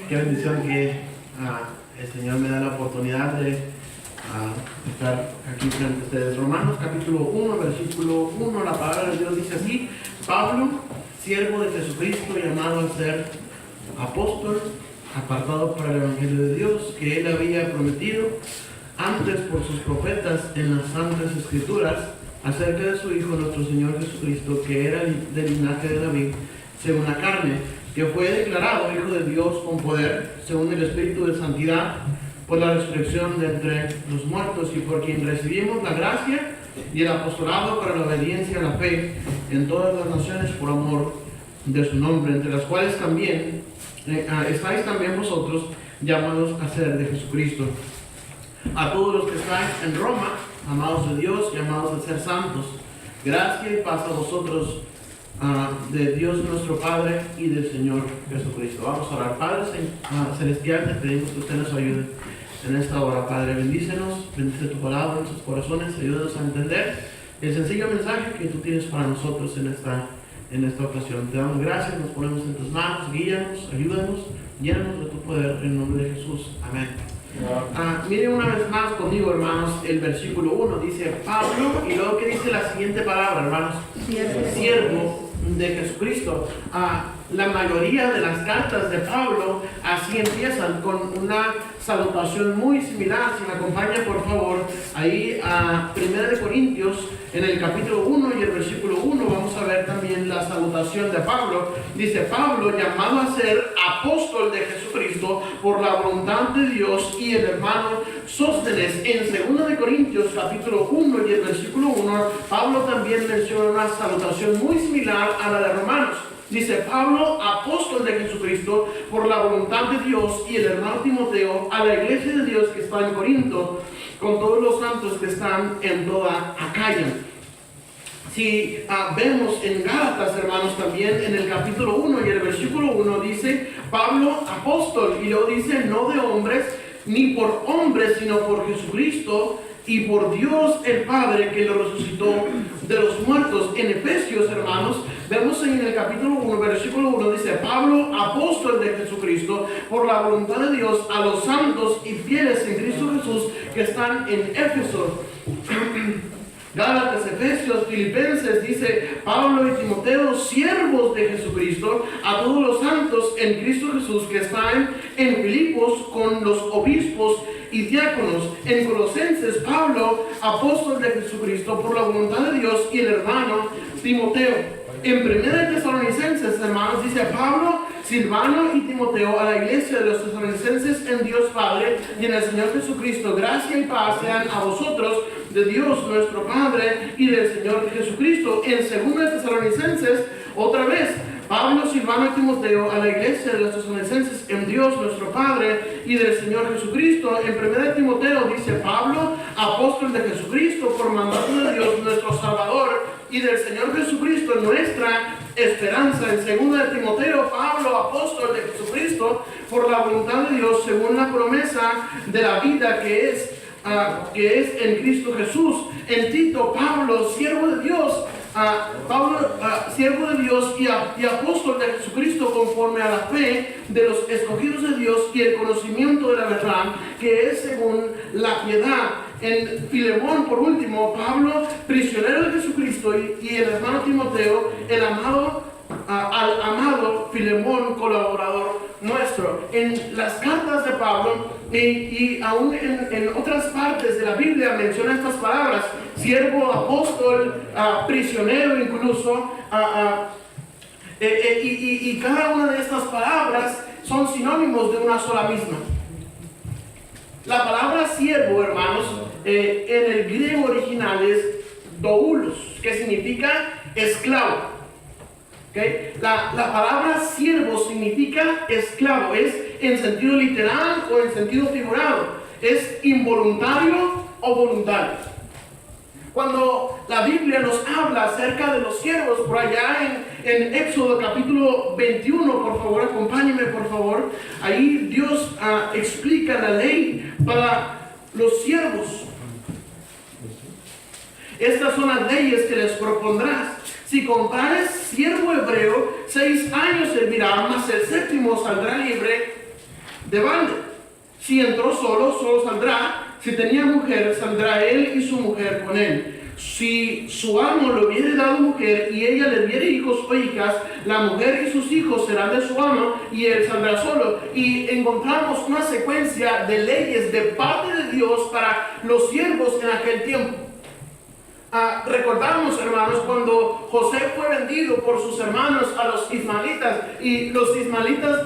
Qué bendición que el Señor me da la oportunidad de estar aquí frente a ustedes. Romanos capítulo 1, versículo 1, la palabra de Dios dice así: Pablo, siervo de Jesucristo, llamado a ser apóstol, apartado para el Evangelio de Dios, que Él había prometido antes por sus profetas en las Santas Escrituras, acerca de su Hijo, nuestro Señor Jesucristo, que era del linaje de David, según la carne, que fue declarado Hijo de Dios con poder, según el Espíritu de Santidad, por la resurrección de entre los muertos, y por quien recibimos la gracia y el apostolado para la obediencia a la fe en todas las naciones por amor de su nombre, entre las cuales también estáis también vosotros, llamados a ser de Jesucristo. A todos los que estáis en Roma, amados de Dios, llamados a ser santos, gracia y paz a vosotros, de Dios nuestro Padre y del Señor Jesucristo. Vamos a orar. Padre Celestial, te pedimos que usted nos ayude en esta hora. Padre, bendícenos, bendice tu palabra en nuestros corazones, ayúdanos a entender el sencillo mensaje que tú tienes para nosotros en esta ocasión. Te damos gracias, nos ponemos en tus manos, guíanos, ayúdanos, llénanos de tu poder en nombre de Jesús. Amén. Miren una vez más conmigo, hermanos, el versículo 1 dice Pablo, y luego que dice la siguiente palabra, hermanos: siervo de Jesucristo. La mayoría de las cartas de Pablo así empiezan, con una salutación muy similar. Si me acompaña por favor ahí a 1 Corintios, en el capítulo 1 y el versículo 1, vamos a ver también la salutación de Pablo. Dice: Pablo, llamado a ser apóstol de Jesucristo por la voluntad de Dios, y el hermano Sóstenes. En 2 Corintios capítulo 1 y el versículo 1, Pablo también menciona una salutación muy similar a la de Romanos. Dice: Pablo, apóstol de Jesucristo por la voluntad de Dios, y el hermano Timoteo, a la iglesia de Dios que está en Corinto, con todos los santos que están en toda Acaya. Si vemos en Gálatas, hermanos, también en el capítulo 1 y el versículo 1 dice: Pablo, apóstol, y luego dice: no de hombres, ni por hombres, sino por Jesucristo y por Dios el Padre, que lo resucitó de los muertos. En Efesios, hermanos, vemos en el capítulo 1, versículo 1, dice: Pablo, apóstol de Jesucristo, por la voluntad de Dios, a los santos y fieles en Cristo Jesús que están en Éfeso. Gálatas, Efesios, Filipenses, dice Pablo y Timoteo, siervos de Jesucristo, a todos los santos en Cristo Jesús que están en Filipos con los obispos y diáconos. En Colosenses, Pablo, apóstol de Jesucristo por la voluntad de Dios, y el hermano Timoteo. En 1 Tesalonicenses, hermanos, dice Pablo, Silvano y Timoteo, a la iglesia de los tesalonicenses en Dios Padre y en el Señor Jesucristo, gracia y paz sean a vosotros de Dios nuestro Padre y del Señor Jesucristo. En 2 Tesalonicenses, otra vez, Pablo, Silvano y Timoteo, a la iglesia de los tesalonicenses en Dios nuestro Padre y del Señor Jesucristo. En 1 Timoteo dice Pablo, apóstol de Jesucristo por mandato de Dios nuestro Salvador y del Señor Jesucristo nuestra esperanza. En 2 Timoteo, Pablo, apóstol de Jesucristo por la voluntad de Dios, según la promesa de la vida que es en Cristo Jesús. En Tito, Pablo, siervo de Dios, siervo de Dios y apóstol de Jesucristo conforme a la fe de los escogidos de Dios y el conocimiento de la verdad, que es según la piedad. En Filemón, por último, Pablo, prisionero de Jesucristo, y el hermano Timoteo, al amado Filemón, colaborador nuestro. En las cartas de Pablo y aún en otras partes de la Biblia menciona estas palabras: siervo, apóstol, prisionero incluso, y cada una de estas palabras son sinónimos de una sola misma. La palabra siervo, hermanos, en el griego original es doulos, que significa esclavo. ¿Okay? La palabra siervo significa esclavo, es en sentido literal o en sentido figurado, es involuntario o voluntario. Cuando la Biblia nos habla acerca de los siervos, por allá en Éxodo capítulo 21, por favor, acompáñenme por favor, ahí Dios explica la ley para los siervos. Estas son las leyes que les propondrás. Si comprares siervo hebreo, 6 años servirá, mas el 7º saldrá libre de balde. Si entró solo, solo saldrá. Si tenía mujer, saldrá él y su mujer con él. Si su amo le hubiere dado mujer y ella le diere hijos o hijas, la mujer y sus hijos serán de su amo y él saldrá solo. Y encontramos una secuencia de leyes de parte de Dios para los siervos en aquel tiempo. Recordamos, hermanos, cuando José fue vendido por sus hermanos a los ismaelitas, y los ismaelitas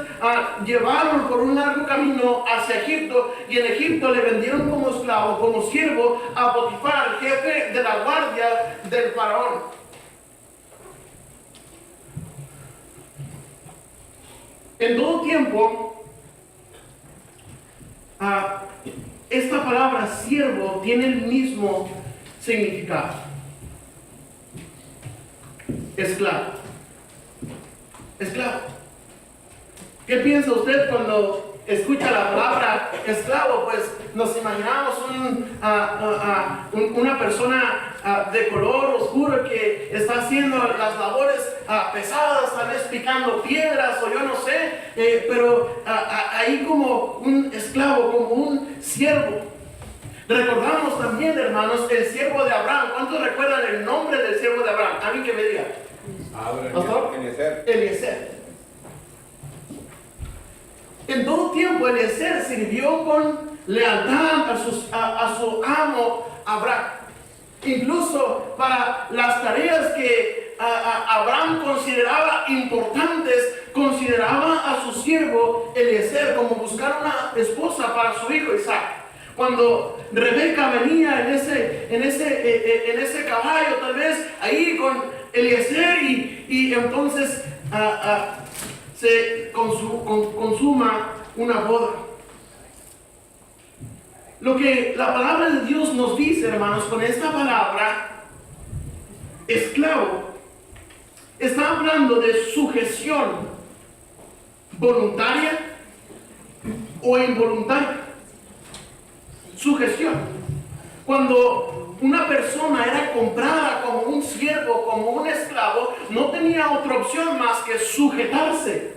llevaron por un largo camino hacia Egipto, y en Egipto le vendieron como esclavo, como siervo a Potifar, jefe de la guardia del faraón. En todo tiempo, esta palabra siervo tiene el mismo significado: esclavo. Esclavo. ¿Qué piensa usted cuando escucha la palabra esclavo? Pues nos imaginamos una persona de color oscuro que está haciendo las labores pesadas, tal vez picando piedras o yo no sé, pero ahí como un esclavo, como un siervo. Recordamos también, hermanos, el siervo de Abraham. ¿Cuántos recuerdan el nombre del siervo de Abraham? ¿Alguien que me diga? Eliezer. En todo tiempo Eliezer sirvió con lealtad a su amo Abraham. Incluso para las tareas que Abraham consideraba importantes, consideraba a su siervo Eliezer como buscar una esposa para su hijo Isaac. Cuando Rebeca venía en ese caballo, tal vez ahí con Eliezer, y entonces se consuma una boda. Lo que la palabra de Dios nos dice, hermanos, con esta palabra esclavo, está hablando de sujeción voluntaria o involuntaria. Sujeción. Cuando una persona era comprada como un siervo, como un esclavo, no tenía otra opción más que sujetarse.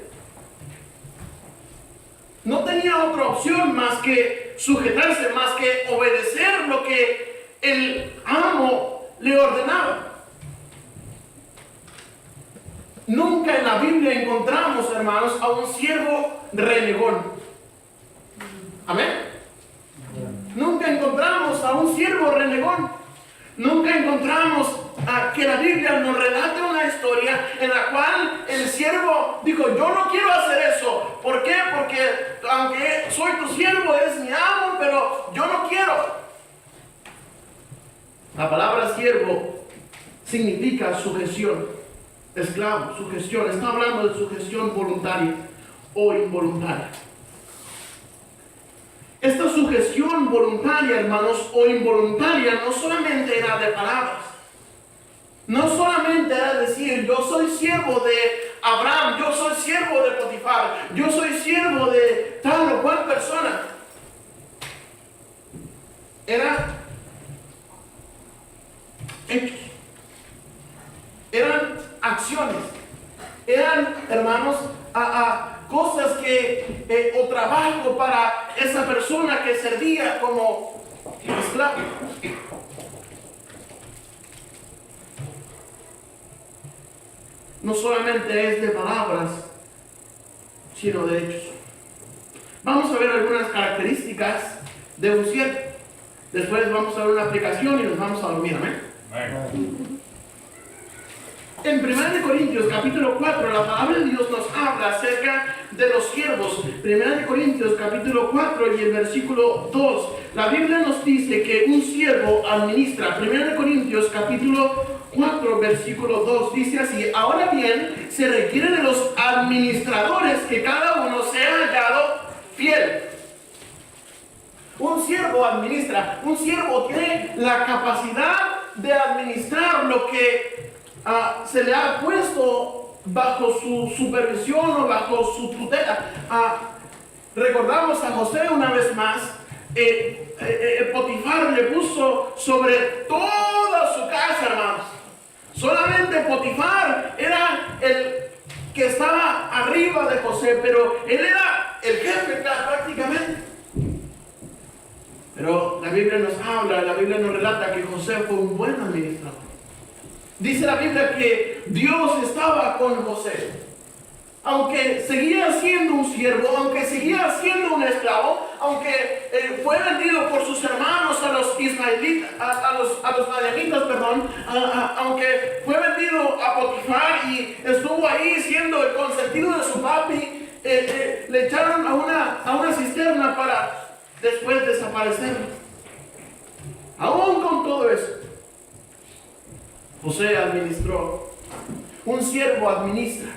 No tenía otra opción más que sujetarse, más que obedecer lo que el amo le ordenaba. Nunca en la Biblia encontramos, hermanos, a un siervo renegón. Amén. Nunca encontramos a un siervo renegón. Nunca encontramos que la Biblia nos relate una historia en la cual el siervo dijo: yo no quiero hacer eso. ¿Por qué? Porque aunque soy tu siervo, eres mi amo, pero yo no quiero. La palabra siervo significa sujeción. Esclavo, sujeción. Está hablando de sujeción voluntaria o involuntaria. Esta sujeción voluntaria, hermanos, o involuntaria, no solamente era de palabras. No solamente era decir: yo soy siervo de Abraham, yo soy siervo de Potifar, yo soy siervo de tal o cual persona. Eran hechos. Eran acciones. Eran, hermanos, cosas o trabajo para esa persona que servía como esclavo. No solamente es de palabras, sino de hechos. Vamos a ver algunas características de un siervo. Después vamos a ver una aplicación y nos vamos a dormir. Amén. En 1 Corintios capítulo 4, la palabra de Dios nos habla acerca de los siervos. 1 Corintios capítulo 4 y el versículo 2. La Biblia nos dice que un siervo administra. 1 Corintios capítulo 4 versículo 2 dice así: ahora bien, se requiere de los administradores que cada uno sea hallado fiel. Un siervo administra. Un siervo tiene la capacidad de administrar lo que se le ha puesto bajo su supervisión o bajo su tutela. Recordamos a José una vez más. Potifar le puso sobre toda su casa, hermanos. Solamente Potifar era el que estaba arriba de José, pero él era el jefe prácticamente Biblia nos habla, la Biblia nos relata que José fue un buen administrador. Dice la Biblia que Dios estaba con José. Aunque seguía siendo un siervo, aunque seguía siendo un esclavo, aunque fue vendido por sus hermanos a los ismaelitas, a los madianitas, perdón, aunque fue vendido a Potifar y estuvo ahí siendo el consentido de su papi, le echaron a una cisterna para después desaparecer. Aún con todo eso, José administró. Un siervo administra.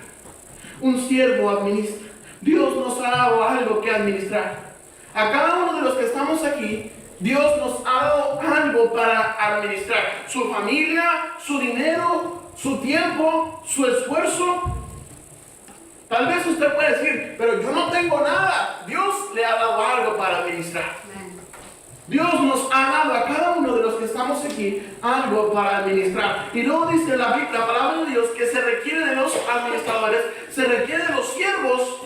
Un siervo administra. Dios nos ha dado algo que administrar. A cada uno de los que estamos aquí, Dios nos ha dado algo para administrar. Su familia, su dinero, su tiempo, su esfuerzo. Tal vez usted puede decir, pero yo no tengo nada. Dios le ha dado algo para administrar. Dios nos ha dado a cada uno de los que estamos aquí algo para administrar. Y luego dice la palabra de Dios que se requiere de los administradores, se requiere de los siervos,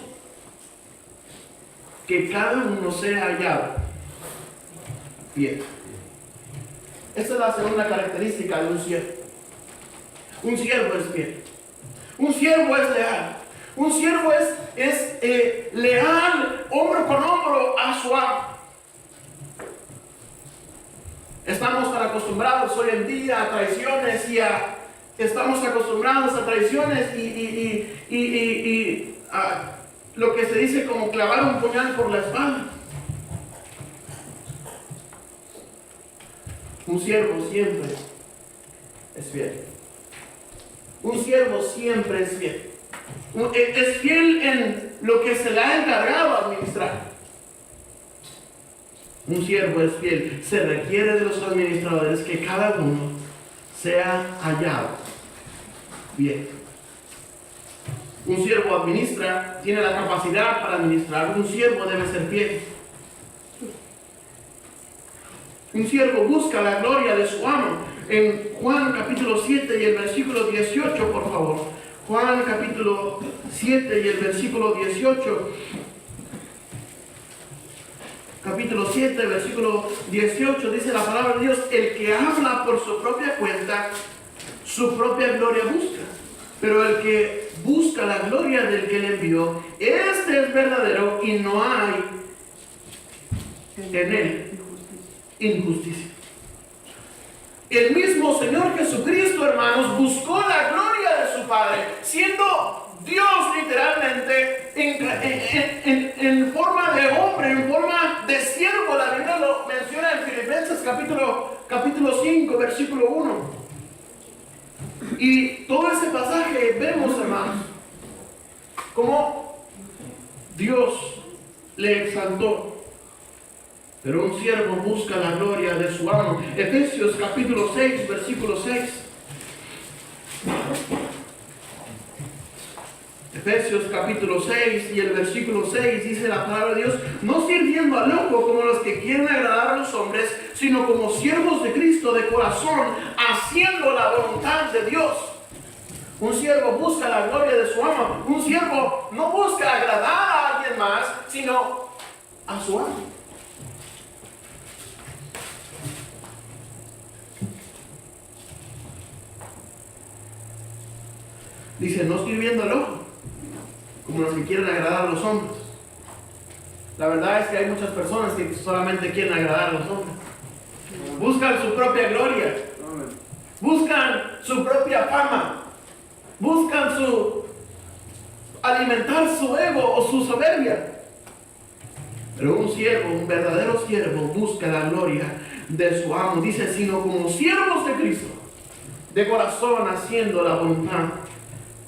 que cada uno sea hallado fiel. Esta es la segunda característica de un siervo. Un siervo es fiel. Un siervo es leal. Un siervo es leal, hombro con hombro, a su amo. Estamos tan acostumbrados hoy en día a traiciones estamos acostumbrados a traiciones y a lo que se dice como clavar un puñal por la espalda. Un siervo siempre es fiel. Un siervo siempre es fiel. Es fiel en lo que se le ha encargado administrar. Un siervo es fiel. Se requiere de los administradores que cada uno sea hallado bien. Un siervo administra, tiene la capacidad para administrar. Un siervo debe ser fiel. Un siervo busca la gloria de su amo. En Juan capítulo 7 y el versículo 18, por favor. Juan capítulo 7 y el versículo 18. Capítulo 7, versículo 18, dice la palabra de Dios: el que habla por su propia cuenta, su propia gloria busca. Pero el que busca la gloria del que le envió, este es verdadero y no hay en él injusticia. El mismo Señor Jesucristo, hermanos, buscó la gloria de su Padre, siendo Dios literalmente en forma de hombre, en forma de siervo. La Biblia lo menciona en Filipenses capítulo 5, versículo 1. Y todo ese pasaje vemos, hermanos, cómo Dios le exaltó. Pero un siervo busca la gloria de su amo. Efesios capítulo 6, versículo 6. Efesios capítulo 6 y el versículo 6 dice la palabra de Dios: no sirviendo al ojo como los que quieren agradar a los hombres, sino como siervos de Cristo de corazón, haciendo la voluntad de Dios. Un siervo busca la gloria de su amo. Un siervo no busca agradar a alguien más, sino a su amo. Dice, no sirviendo al ojo como los que quieren agradar a los hombres. La verdad es que hay muchas personas que solamente quieren agradar a los hombres. Buscan su propia gloria. Buscan su propia fama. Buscan alimentar su ego o su soberbia. Pero un siervo, un verdadero siervo, busca la gloria de su amo. Dice, sino como siervos de Cristo, de corazón, haciendo la voluntad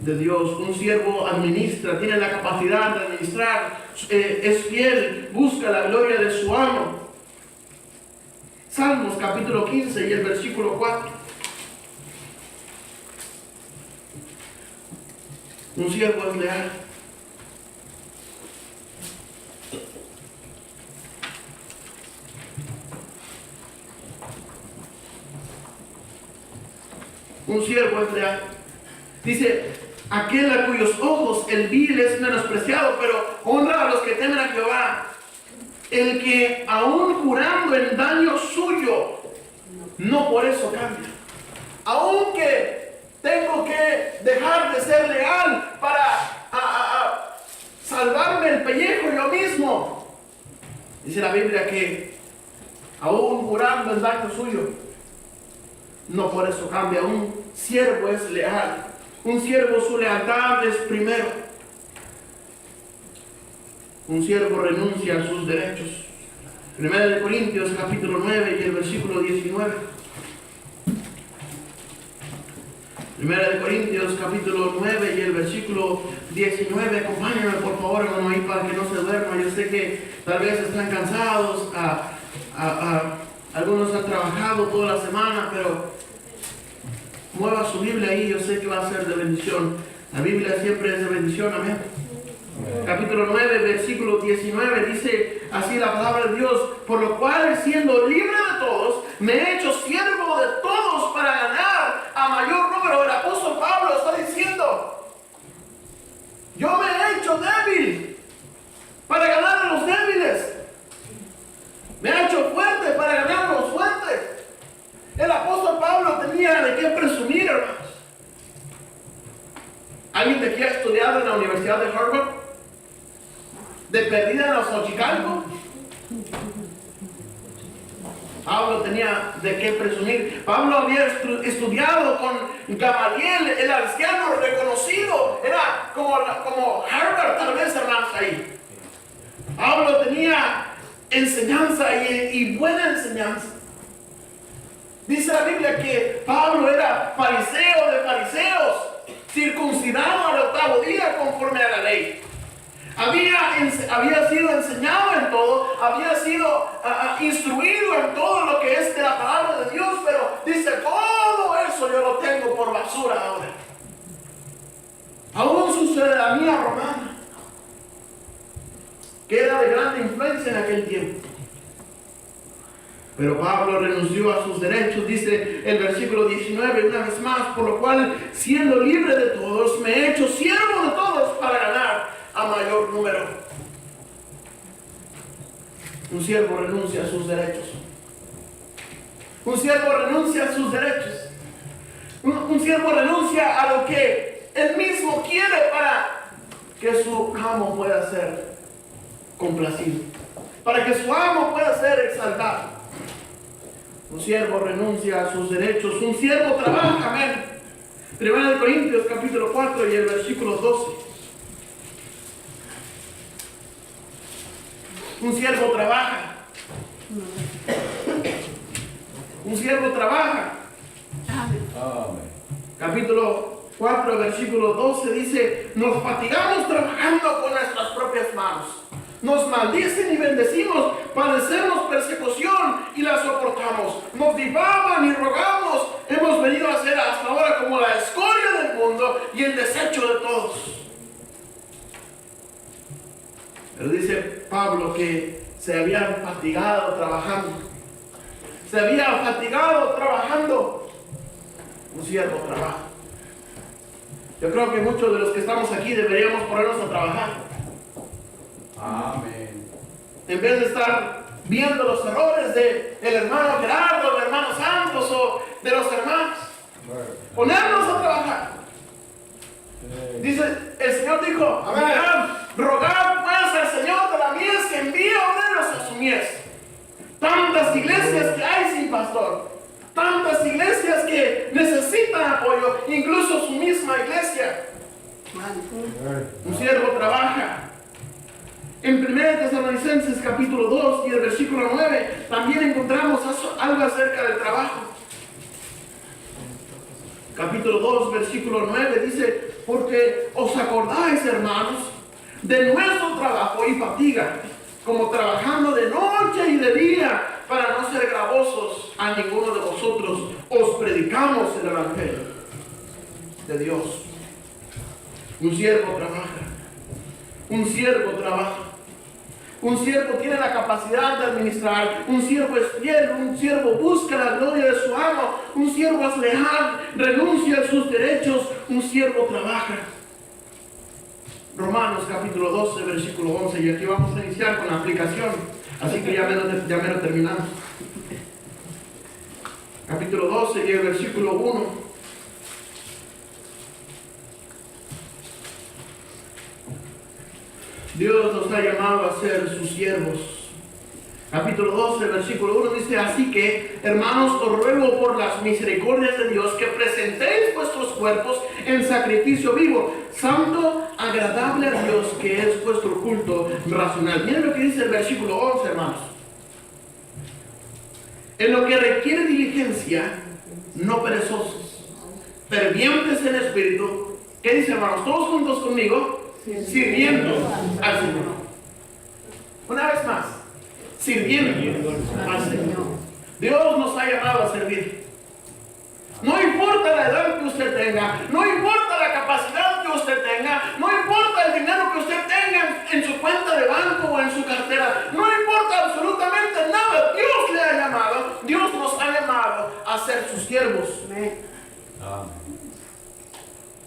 de Dios. Un siervo administra, tiene la capacidad de administrar, es fiel, busca la gloria de su amo. Salmos capítulo 15 y el versículo 4. Un siervo es leal. Un siervo es leal. Dice, aquel a cuyos ojos el vil es menospreciado, pero honra a los que temen a Jehová. el que aún jurando en daño suyo, no por eso cambia. Aunque tengo que dejar de ser leal para salvarme el pellejo yo mismo. Dice la Biblia que aún jurando en daño suyo, no por eso cambia. Un siervo es leal. Un siervo, su lealtad es primero. Un siervo renuncia a sus derechos. 1 Corintios capítulo 9 y el versículo 19. 1 Corintios capítulo 9 y el versículo 19. Acompáñenme por favor, hermano, ahí para que no se duerma. Yo sé que tal vez están cansados. Algunos han trabajado toda la semana, pero mueva su Biblia ahí. Yo sé que va a ser de bendición. La Biblia siempre es de bendición. Amén. Capítulo 9, versículo 19, dice así la palabra de Dios: por lo cual, siendo libre de todos, me he hecho siervo de todos para ganar a mayor número. El apóstol Pablo está diciendo: yo me he hecho débil para ganar a los débiles. Me he hecho fuerte para ganar a los fuertes. El apóstol Pablo tenía de qué presumir, hermanos. ¿Alguien de aquí ha estudiado en la Universidad de Harvard? ¿De perdida en los Xochicalco? Pablo tenía de qué presumir. Pablo había estudiado con Gamaliel, el anciano reconocido. Era como Harvard, tal vez, hermanos, ahí. Pablo tenía enseñanza y buena enseñanza. Dice la Biblia que Pablo era fariseo de fariseos, circuncidado al 8º día conforme a la ley. Había sido enseñado en todo, había sido instruido en todo lo que es de la palabra de Dios, pero dice: todo eso yo lo tengo por basura ahora. Aún su ciudadanía romana, que era de gran influencia en aquel tiempo. Pero Pablo renunció a sus derechos, dice el versículo 19, una vez más: por lo cual, siendo libre de todos, me he hecho siervo de todos para ganar a mayor número. Un siervo renuncia a sus derechos. Un siervo renuncia a sus derechos. Un siervo renuncia a lo que él mismo quiere para que su amo pueda ser complacido, para que su amo pueda ser exaltado. Un siervo renuncia a sus derechos. Un siervo trabaja. Amén. 1 Corintios capítulo 4 y el versículo 12. Un siervo trabaja. Un siervo trabaja. Amén. Capítulo 4, versículo 12 dice: nos fatigamos trabajando con nuestras propias manos. Nos maldicen y bendecimos, padecemos persecución y la soportamos. Nos difaman y rogamos. Hemos venido a ser hasta ahora como la escoria del mundo y el desecho de todos. Pero dice Pablo que se habían fatigado trabajando. Se había fatigado trabajando. Un siervo trabaja. Yo creo que muchos de los que estamos aquí deberíamos ponernos a trabajar. Amén. En vez de estar viendo los errores del hermano Gerardo, del hermano Santos o de los hermanos. Ponernos a trabajar. Dice, el Señor dijo: rogad pues al Señor de la mies que envíe obreros a su mies. Tantas iglesias que hay sin pastor, tantas iglesias que necesitan apoyo, incluso su misma iglesia. Un siervo trabaja. En 1 Tesalonicenses capítulo 2 y el versículo 9 también encontramos algo acerca del trabajo. Capítulo 2, versículo 9 dice: porque os acordáis, hermanos, de nuestro trabajo y fatiga, como trabajando de noche y de día, para no ser gravosos a ninguno de vosotros, os predicamos el evangelio de Dios. Un siervo trabaja. Un siervo trabaja. Un siervo tiene la capacidad de administrar. Un siervo es fiel. Un siervo busca la gloria de su amo. Un siervo es leal, renuncia a sus derechos. Un siervo trabaja. Romanos capítulo 12, versículo 11. Y aquí vamos a iniciar con la aplicación. Así que ya mero terminamos. Capítulo 12 y el versículo 1. Dios nos ha llamado a ser sus siervos. Capítulo 12, versículo 1 dice: así que, hermanos, os ruego por las misericordias de Dios que presentéis vuestros cuerpos en sacrificio vivo, santo, agradable a Dios, que es vuestro culto racional. Miren lo que dice el versículo 11, hermanos. En lo que requiere diligencia, no perezosos, fervientes en espíritu. ¿Qué dice, hermanos? Todos juntos conmigo, sirviendo al Señor. Una vez más, sirviendo al Señor. Dios nos ha llamado a servir. No importa la edad que usted tenga, no importa la capacidad que usted tenga, no importa el dinero que usted tenga en su cuenta de banco o en su cartera, no importa absolutamente nada. Dios le ha llamado, Dios nos ha llamado a ser sus siervos.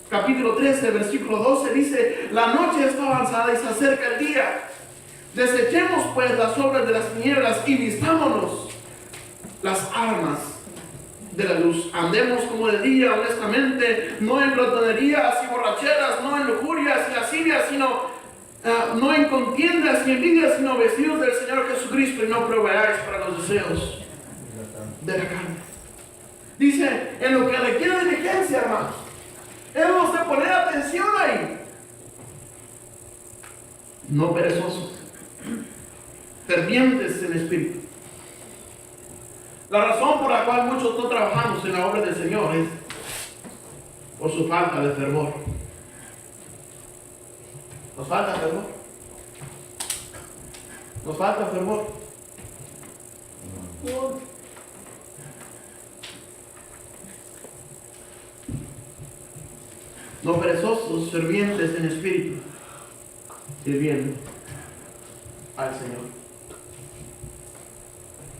Capítulo 13, versículo 12 dice: la noche está avanzada y se acerca el día. Desechemos pues las obras de las tinieblas y vistámonos las armas de la luz. Andemos como de día, honestamente, no en glotonerías y borracheras, no en lujurias y lascivias, sino no en contiendas y envidias, sino vestidos del Señor Jesucristo, y no proveáis para los deseos de la carne. Dice, en lo que requiere diligencia, hermanos, hemos de poner atención ahí. No perezosos, fervientes en espíritu. La razón por la cual muchos no trabajamos en la obra del Señor es por su falta de fervor. Nos falta fervor. Nos falta fervor. No perezosos, fervientes en espíritu, sirviendo al Señor.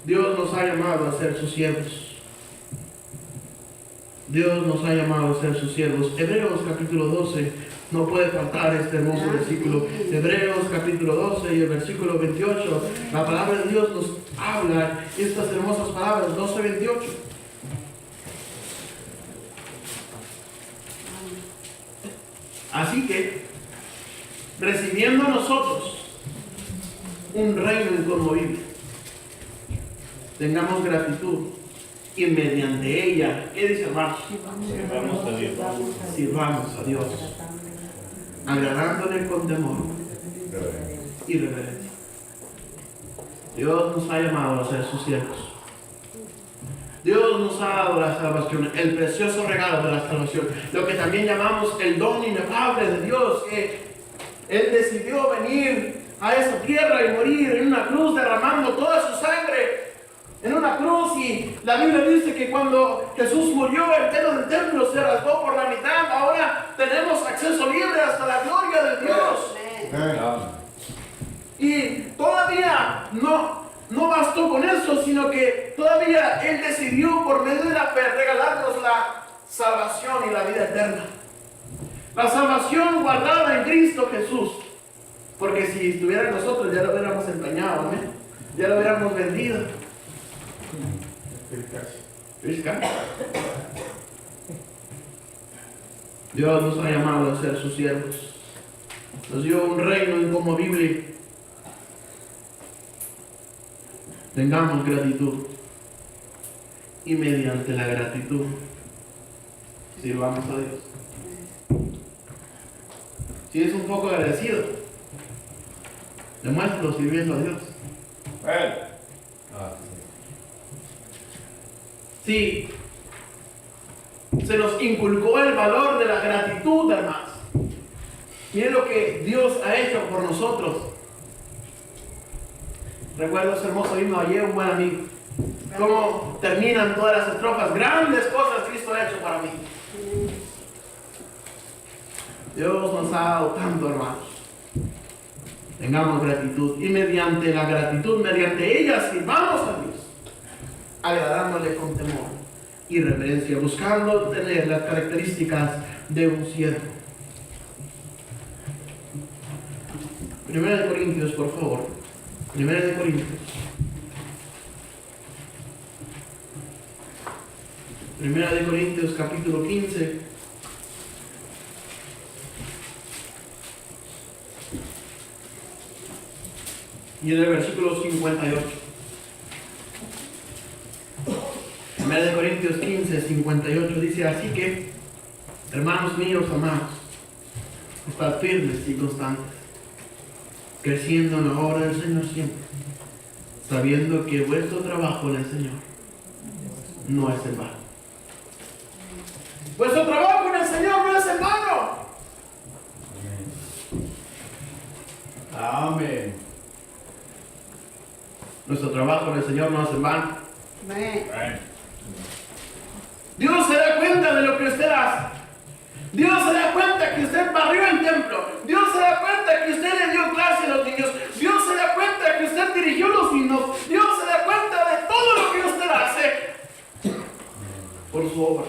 Dios nos ha llamado a ser sus siervos. Dios nos ha llamado a ser sus siervos. Hebreos capítulo 12, no puede faltar este hermoso versículo. Hebreos capítulo 12 y el versículo 28. La palabra de Dios nos habla estas hermosas palabras, 12:28. Así que, recibiendo nosotros un reino inconmovible, tengamos gratitud y mediante ella, ¿qué dice, hermanos? Sirvamos a Dios. Sirvamos a Dios, agradándole con temor y reverencia. Dios nos ha llamado a ser sus siervos. Dios nos ha dado la salvación, el precioso regalo de la salvación, lo que también llamamos el don inefable de Dios, que Él decidió venir a esa tierra y morir en una cruz derramando toda su sangre en una cruz. Y la Biblia dice que cuando Jesús murió, el velo del templo se rasgó por la mitad. Ahora tenemos acceso libre hasta la gloria de Dios. Y todavía no bastó con eso, sino que todavía Él decidió por medio de la fe regalarnos la salvación y la vida eterna. La salvación guardada en Cristo Jesús. Porque si estuviera en nosotros ya lo hubiéramos empeñado, ¿eh? Ya lo hubiéramos vendido. Dios nos ha llamado a ser sus siervos. Nos dio un reino inconmovible. Tengamos gratitud. Y mediante la gratitud, sirvamos a Dios. Si es un poco agradecido, demuéstralo sirviendo a Dios. Si se nos inculcó el valor de la gratitud, hermanos, miren lo que Dios ha hecho por nosotros. Recuerdo ese hermoso himno ayer, un buen amigo. Cómo terminan todas las estrofas. Grandes cosas Cristo ha hecho para mí. Dios nos ha dado tanto, hermanos. Tengamos gratitud. Y mediante la gratitud, mediante ella, sirvamos a Dios, agradándole con temor y reverencia, buscando tener las características de un siervo. 1 Corintios, por favor. Primera de Corintios. Primera de Corintios, capítulo 15. Y en el versículo 58. Primera de Corintios 15, 58 dice: así que, hermanos míos amados, estad firmes y constantes, creciendo en la obra del Señor siempre, sabiendo que vuestro trabajo en el Señor no es en vano. Vuestro trabajo en el Señor no es en vano. Amén. Nuestro trabajo en el Señor no es en vano. Amén. Dios se da cuenta de lo que usted hace. Dios se da cuenta que usted barrió el templo. Dios se da cuenta que usted le dio clase a los niños. Dios se da cuenta que usted dirigió los himnos. Dios se da cuenta de todo lo que usted hace por su obra.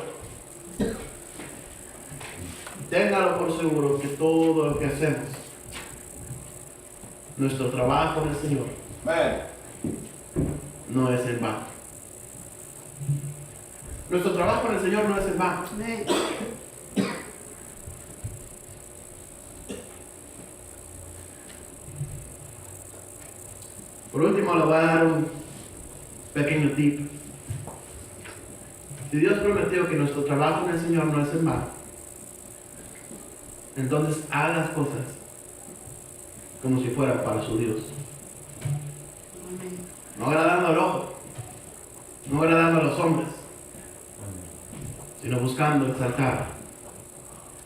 Téngalo por seguro que todo lo que hacemos, nuestro trabajo en el Señor, no es en vano. Nuestro trabajo en el Señor no es en vano. Amén. Por último, le voy a dar un pequeño tip. Si Dios prometió que nuestro trabajo en el Señor no es en vano, entonces haga las cosas como si fuera para su Dios. Amén. No agradando al ojo, no agradando a los hombres, sino buscando exaltar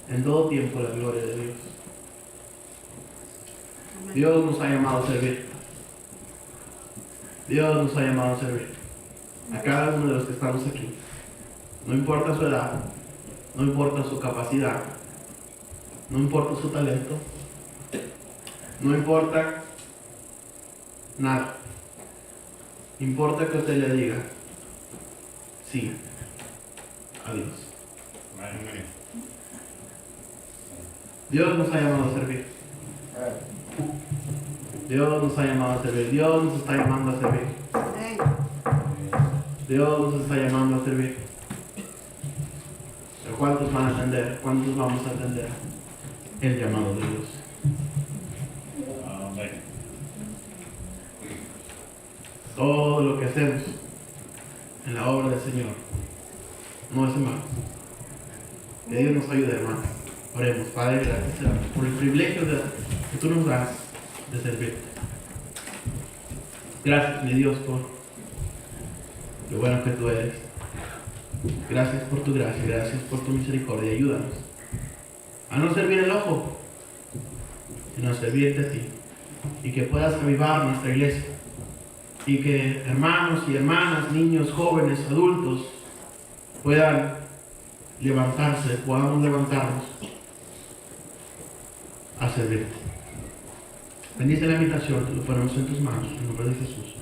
en todo tiempo la gloria de Dios. Amén. Dios nos ha llamado a servir. Dios nos ha llamado a servir. A cada uno de los que estamos aquí. No importa su edad, no importa su capacidad, no importa su talento, no importa nada. Importa que usted le diga sí a Dios. Dios nos ha llamado a servir. Dios nos ha llamado a servir. Dios nos está llamando a servir. Amén. Dios nos está llamando a servir. Pero ¿cuántos van a atender? ¿Cuántos vamos a atender el llamado de Dios? Amén. Todo lo que hacemos en la obra del Señor no es en vano. Que Dios nos ayude, hermanos. Oremos. Padre, gracias por el privilegio que tú nos das de servirte. Gracias, mi Dios, por lo bueno que tú eres. Gracias por tu gracia, gracias por tu misericordia. Ayúdanos a no servir el ojo, sino a servirte a ti. Y que puedas avivar nuestra iglesia. Y que hermanos y hermanas, niños, jóvenes, adultos puedan levantarse, podamos levantarnos a servirte. Bendice la invitación, te lo ponemos en tus manos, en nombre de Jesús.